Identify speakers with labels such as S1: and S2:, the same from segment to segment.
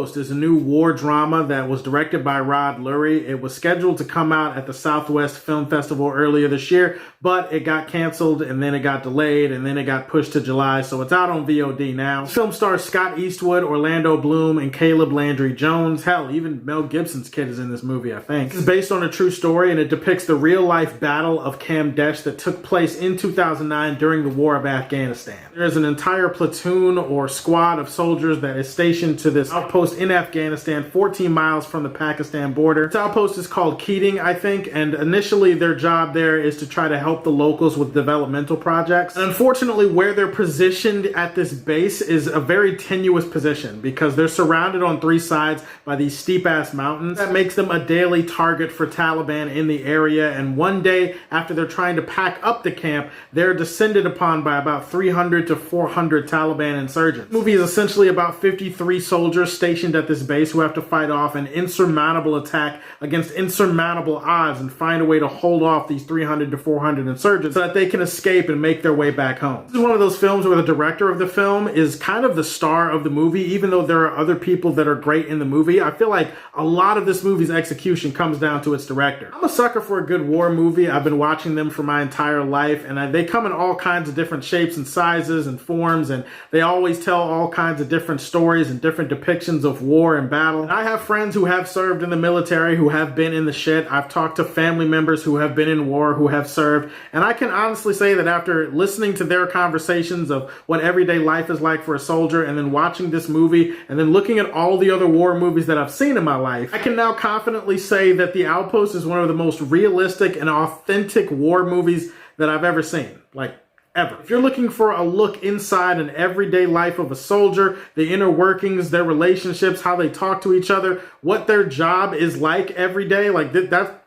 S1: Outpost is a new war drama that was directed by Rod Lurie. It was scheduled to come out at the Southwest Film Festival earlier this year, but it got canceled and then it got delayed and then it got pushed to July, so it's out on VOD now. The film stars Scott Eastwood, Orlando Bloom, and Caleb Landry Jones. Hell, even Mel Gibson's kid is in this movie, I think. It's based on a true story and it depicts the real-life Battle of Kamdesh that took place in 2009 during the War of Afghanistan. There's an entire platoon or squad of soldiers that is stationed to this outpost in Afghanistan, 14 miles from the Pakistan border. This outpost is called Keating, I think, and initially their job there is to try to help the locals with developmental projects. And unfortunately, where they're positioned at this base is a very tenuous position because they're surrounded on three sides by these steep-ass mountains. That makes them a daily target for Taliban in the area, and one day after they're trying to pack up the camp, they're descended upon by about 300 to 400 Taliban insurgents. The movie is essentially about 53 soldiers stationed at this base who have to fight off an insurmountable attack against insurmountable odds and find a way to hold off these 300 to 400 insurgents so that they can escape and make their way back home. This is one of those films where the director of the film is kind of the star of the movie, even though there are other people that are great in the movie. I feel like a lot of this movie's execution comes down to its director. I'm a sucker for a good war movie. I've been watching them for my entire life, and they come in all kinds of different shapes and sizes and forms, and they always tell all kinds of different stories and different depictions of war and battle. And I have friends who have served in the military, who have been in the shit. I've talked to family members who have been in war, who have served, and I can honestly say that after listening to their conversations of what everyday life is like for a soldier, and then watching this movie, and then looking at all the other war movies that I've seen in my life, I can now confidently say that The Outpost is one of the most realistic and authentic war movies that I've ever seen. Like, ever. If you're looking for a look inside an everyday life of a soldier, the inner workings, their relationships, how they talk to each other, what their job is like every day, like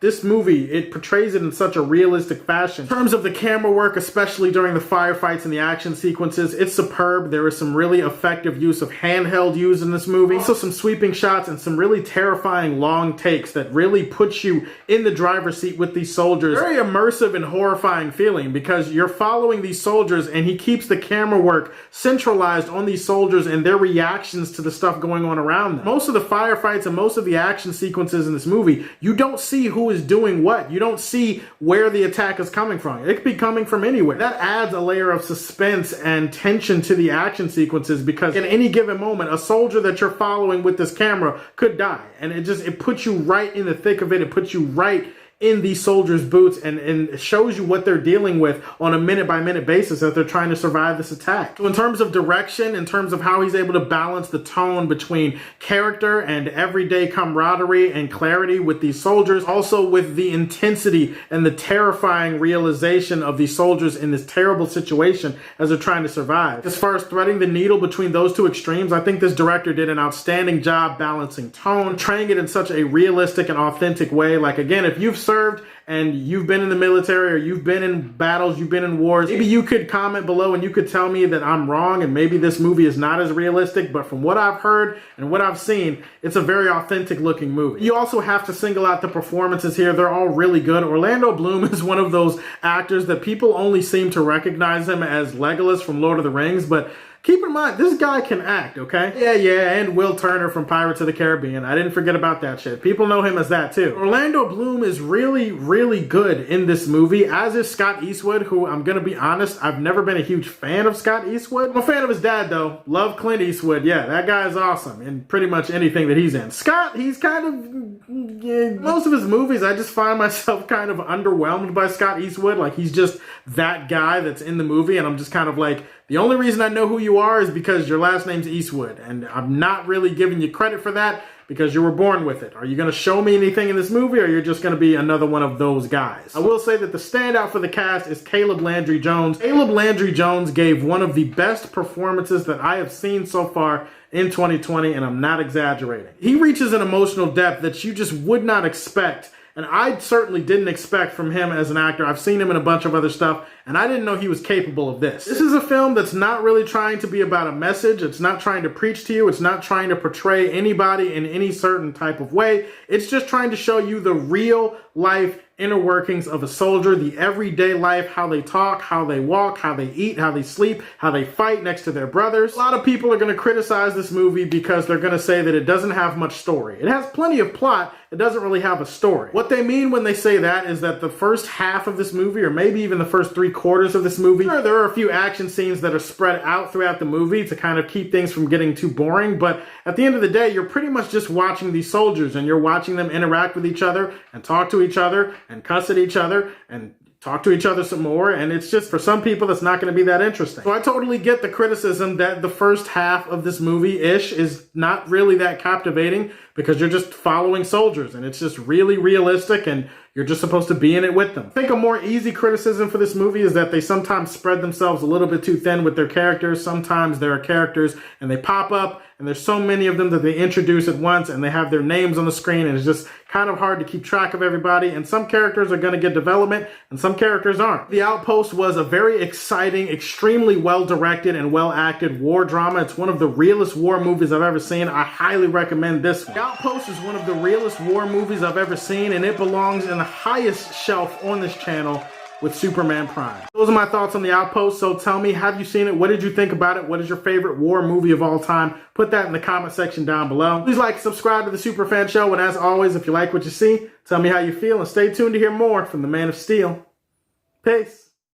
S1: this movie, it portrays it in such a realistic fashion. In terms of the camera work, especially during the firefights and the action sequences, it's superb. There is some really effective use of handheld use in this movie. Also some sweeping shots and some really terrifying long takes that really puts you in the driver's seat with these soldiers. Very immersive and horrifying feeling because you're following these soldiers and he keeps the camera work centralized on these soldiers and their reactions to the stuff going on around them. Most of the firefights and most of the action sequences in this movie, you don't see who is doing what. You don't see where the attack is coming from. It could be coming from anywhere. That adds a layer of suspense and tension to the action sequences because at any given moment, a soldier that you're following with this camera could die. And it puts you right in the thick of it. It puts you right in these soldiers' boots and shows you what they're dealing with on a minute-by-minute basis as they're trying to survive this attack. So in terms of direction, in terms of how he's able to balance the tone between character and everyday camaraderie and clarity with these soldiers, also with the intensity and the terrifying realization of these soldiers in this terrible situation as they're trying to survive. As far as threading the needle between those two extremes, I think this director did an outstanding job balancing tone, portraying it in such a realistic and authentic way. Like, again, if you've served and you've been in the military or you've been in battles, you've been in wars, maybe you could comment below and you could tell me that I'm wrong and maybe this movie is not as realistic, but from what I've heard and what I've seen, it's a very authentic looking movie. You also have to single out the performances here. They're all really good. Orlando Bloom is one of those actors that people only seem to recognize him as Legolas from Lord of the Rings, but keep in mind, this guy can act, okay? Yeah, and Will Turner from Pirates of the Caribbean. I didn't forget about that shit. People know him as that too. Orlando Bloom is really, really good in this movie, as is Scott Eastwood, who, I'm gonna be honest, I've never been a huge fan of Scott Eastwood. I'm a fan of his dad though. Love Clint Eastwood. Yeah, that guy is awesome in pretty much anything that he's in. Scott, he's kind of, yeah, most of his movies, I just find myself kind of underwhelmed by Scott Eastwood. Like, he's just that guy that's in the movie and I'm just kind of like, the only reason I know who you are is because your last name's Eastwood, and I'm not really giving you credit for that because you were born with it. Are you going to show me anything in this movie, or you're just going to be another one of those guys? I will say that the standout for the cast is Caleb Landry Jones. Caleb Landry Jones gave one of the best performances that I have seen so far in 2020, and I'm not exaggerating. He reaches an emotional depth that you just would not expect. And I certainly didn't expect from him as an actor. I've seen him in a bunch of other stuff, and I didn't know he was capable of this. This is a film that's not really trying to be about a message. It's not trying to preach to you. It's not trying to portray anybody in any certain type of way. It's just trying to show you the real life inner workings of a soldier, the everyday life, how they talk, how they walk, how they eat, how they sleep, how they fight next to their brothers. A lot of people are going to criticize this movie because they're going to say that it doesn't have much story. It has plenty of plot. It doesn't really have a story. What they mean when they say that is that the first half of this movie, or maybe even the first 3/4 of this movie, there are a few action scenes that are spread out throughout the movie to kind of keep things from getting too boring. But at the end of the day, you're pretty much just watching these soldiers, and you're watching them interact with each other and talk to each other and cuss at each other and talk to each other some more, and it's just, for some people, that's not going to be that interesting. So I totally get the criticism that the first half of this movie-ish is not really that captivating because you're just following soldiers, and it's just really realistic, and you're just supposed to be in it with them. I think a more easy criticism for this movie is that they sometimes spread themselves a little bit too thin with their characters. Sometimes there are characters, and they pop up, and there's so many of them that they introduce at once, and they have their names on the screen, and it's just kind of hard to keep track of everybody, and some characters are going to get development, and some characters aren't. The Outpost was a very exciting, extremely well-directed and well-acted war drama. It's one of the realest war movies I've ever seen. I highly recommend this one. The Outpost is one of the realest war movies I've ever seen, and it belongs in the highest shelf on this channel with Superman Prime. Those are my thoughts on The Outpost, so tell me, have you seen it? What did you think about it? What is your favorite war movie of all time? Put that in the comment section down below. Please like and subscribe to the Superfan Show, and as always, if you like what you see, tell me how you feel, and stay tuned to hear more from the Man of Steel. Peace.